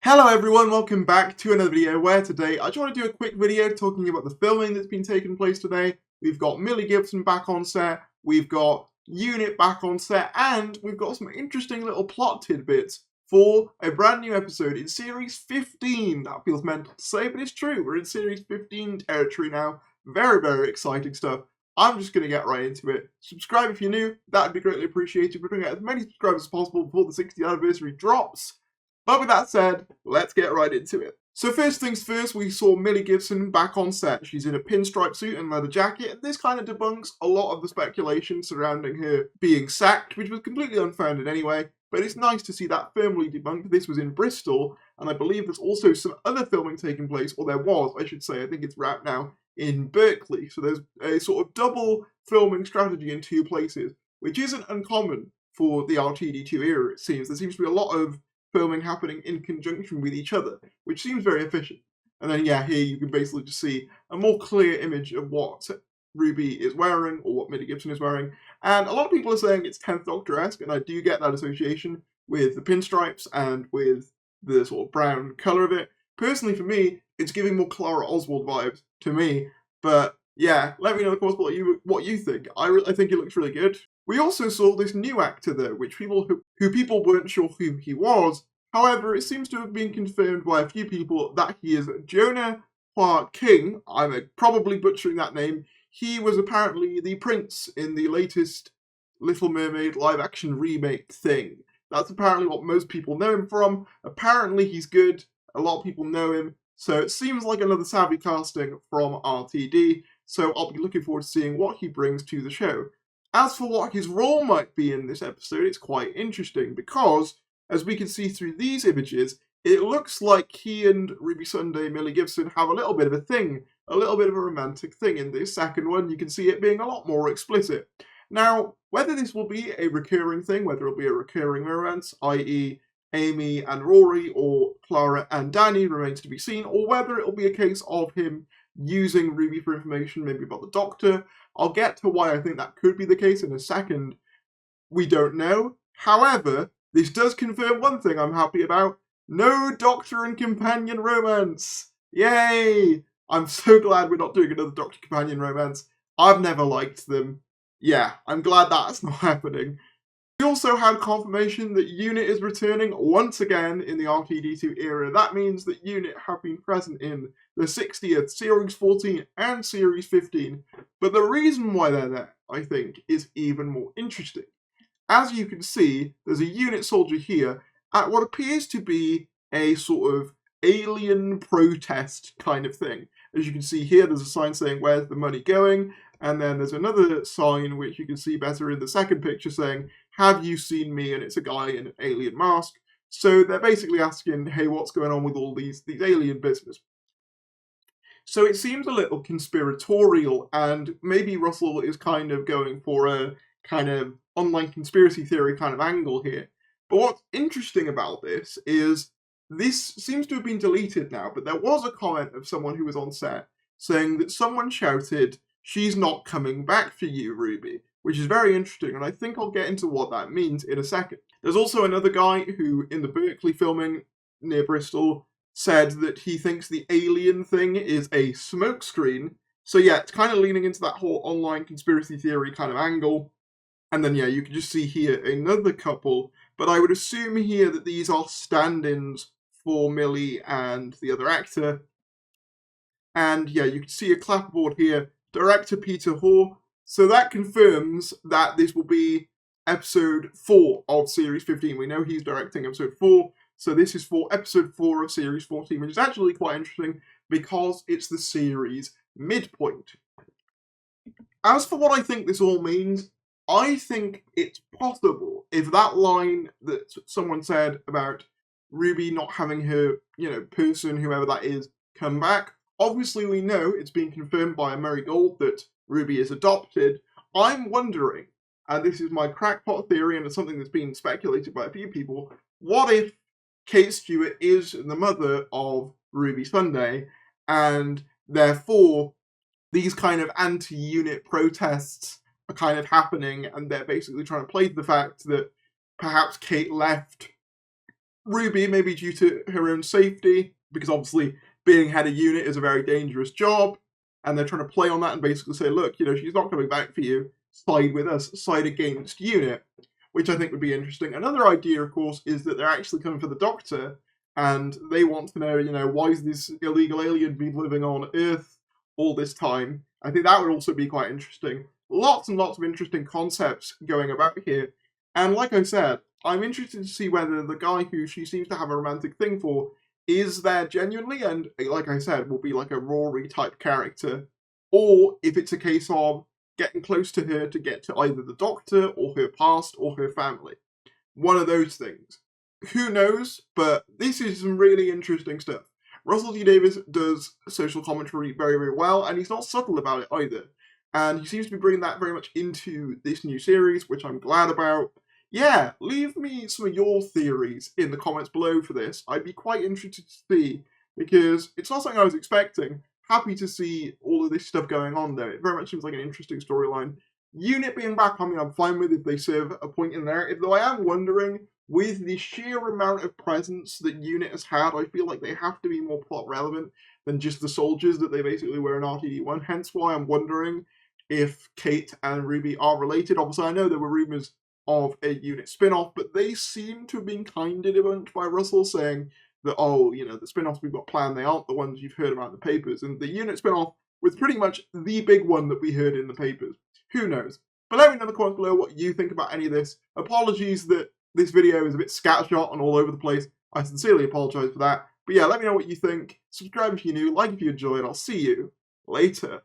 Hello everyone, welcome back to another video where today I just want to do a quick video talking about the filming that's been taking place today. We've got Millie Gibson back on set, we've got Unit back on set, and we've got some interesting little plot tidbits for a brand new episode in Series 15. That feels mental to say, but it's true. We're in Series 15 territory now. Very, very exciting stuff. I'm just going to get right into it. Subscribe if you're new, that would be greatly appreciated. We're trying to get as many subscribers as possible before the 60th anniversary drops. But with that said, let's get right into it. So first things first, we saw Millie Gibson back on set. She's in a pinstripe suit and leather jacket, and this kind of debunks a lot of the speculation surrounding her being sacked, which was completely unfounded anyway, but it's nice to see that firmly debunked. This was in Bristol, and I believe there's also some other filming taking place, or there was, I should say, I think it's wrapped now, in Berkeley. So there's a sort of double filming strategy in two places, which isn't uncommon for the RTD2 era, it seems. There seems to be a lot of filming happening in conjunction with each other, which seems very efficient. And then, yeah, here you can basically just see a more clear image of what Ruby is wearing, or what Millie Gibson is wearing. And a lot of people are saying it's 10th Doctor-esque, and I do get that association with the pinstripes and with the sort of brown colour of it. Personally, for me, it's giving more Clara Oswald vibes to me. But yeah, let me know in the comments what you think. I think it looks really good. We also saw this new actor though, which people who people weren't sure who he was. However, it seems to have been confirmed by a few people that he is Jonah Hua King. I'm probably butchering that name. He was apparently the prince in the latest Little Mermaid live-action remake thing. That's apparently what most people know him from. Apparently he's good. A lot of people know him. So it seems like another savvy casting from RTD. So I'll be looking forward to seeing what he brings to the show. As for what his role might be in this episode, it's quite interesting because, as we can see through these images, it looks like he and Ruby Sunday, Millie Gibson, have a little bit of a thing, a little bit of a romantic thing. In this second one, you can see it being a lot more explicit. Now, whether this will be a recurring thing, whether it'll be a recurring romance, i.e. Amy and Rory, or Clara and Danny, remains to be seen, or whether it'll be a case of him using Ruby for information, maybe about the Doctor. I'll get to why I think that could be the case in a second. We don't know. However, this does confirm one thing I'm happy about. No Doctor and Companion romance! Yay! I'm so glad we're not doing another Doctor Companion romance. I've never liked them. Yeah, I'm glad that's not happening. We also had confirmation that Unit is returning once again in the RTD2 era. That means that Unit have been present in the 60th, Series 14 and Series 15. But the reason why they're there, I think, is even more interesting. As you can see, there's a Unit soldier here at what appears to be a sort of alien protest kind of thing. As you can see here, there's a sign saying, "Where's the money going?" And then there's another sign, which you can see better in the second picture, saying, "Have you seen me?" And it's a guy in an alien mask. So they're basically asking, hey, what's going on with all these alien business? So it seems a little conspiratorial, and maybe Russell is kind of going for a kind of online conspiracy theory kind of angle here. But what's interesting about this is this seems to have been deleted now, but there was a comment of someone who was on set saying that someone shouted, "She's not coming back for you, Ruby," which is very interesting, and I think I'll get into what that means in a second. There's also another guy who, in the Berkeley filming near Bristol, said that he thinks the alien thing is a smokescreen. So yeah, it's kind of leaning into that whole online conspiracy theory kind of angle. And then yeah, you can just see here another couple, but I would assume here that these are stand-ins for Millie and the other actor. And yeah, you can see a clapboard here, director Peter Hoare. So that confirms that this will be episode 4 of Series 15. We know he's directing episode 4, so this is for episode 4 of Series 14, which is actually quite interesting because it's the series midpoint. As for what I think this all means, I think it's possible if that line that someone said about Ruby not having her, person, whoever that is, come back. Obviously, we know it's been confirmed by Mary Gold that Ruby is adopted. I'm wondering, and this is my crackpot theory, and it's something that's been speculated by a few people, what if Kate Stewart is the mother of Ruby Sunday, and therefore these kind of anti-unit protests are kind of happening, and they're basically trying to play to the fact that perhaps Kate left Ruby, maybe due to her own safety, because obviously being head of unit is a very dangerous job, and they're trying to play on that and basically say, look, you know, she's not coming back for you, side with us, side against unit, which I think would be interesting. Another idea, of course, is that they're actually coming for the Doctor, and they want to know, you know, why is this illegal alien been living on Earth all this time? I think that would also be quite interesting. Lots and lots of interesting concepts going about here. And like I said, I'm interested to see whether the guy who she seems to have a romantic thing for is there genuinely, and like I said, will be like a Rory type character, or if it's a case of getting close to her to get to either the Doctor or her past or her family. One of those things. Who knows? But this is some really interesting stuff. Russell T Davies does social commentary very, very well, and he's not subtle about it either. And he seems to be bringing that very much into this new series, which I'm glad about. Yeah, leave me some of your theories in the comments below for this. I'd be quite interested to see, because it's not something I was expecting. Happy to see all of this stuff going on there. It very much seems like an interesting storyline. Unit being back, I mean, I'm fine with if they serve a point in the narrative, though I am wondering, with the sheer amount of presence that Unit has had, I feel like they have to be more plot relevant than just the soldiers that they basically were in RTD1, hence why I'm wondering if Kate and Ruby are related. Obviously, I know there were rumours of a Unit spin-off, but they seem to have been kind of debunked by Russell, saying that, oh, you know, the spin-offs we've got planned, they aren't the ones you've heard about in the papers, and the Unit spin-off was pretty much the big one that we heard in the papers. Who knows? But let me know in the comments below what you think about any of this. Apologies that this video is a bit scattershot and all over the place. I sincerely apologise for that. But yeah, let me know what you think. Subscribe if you're new, like if you enjoyed. I'll see you later.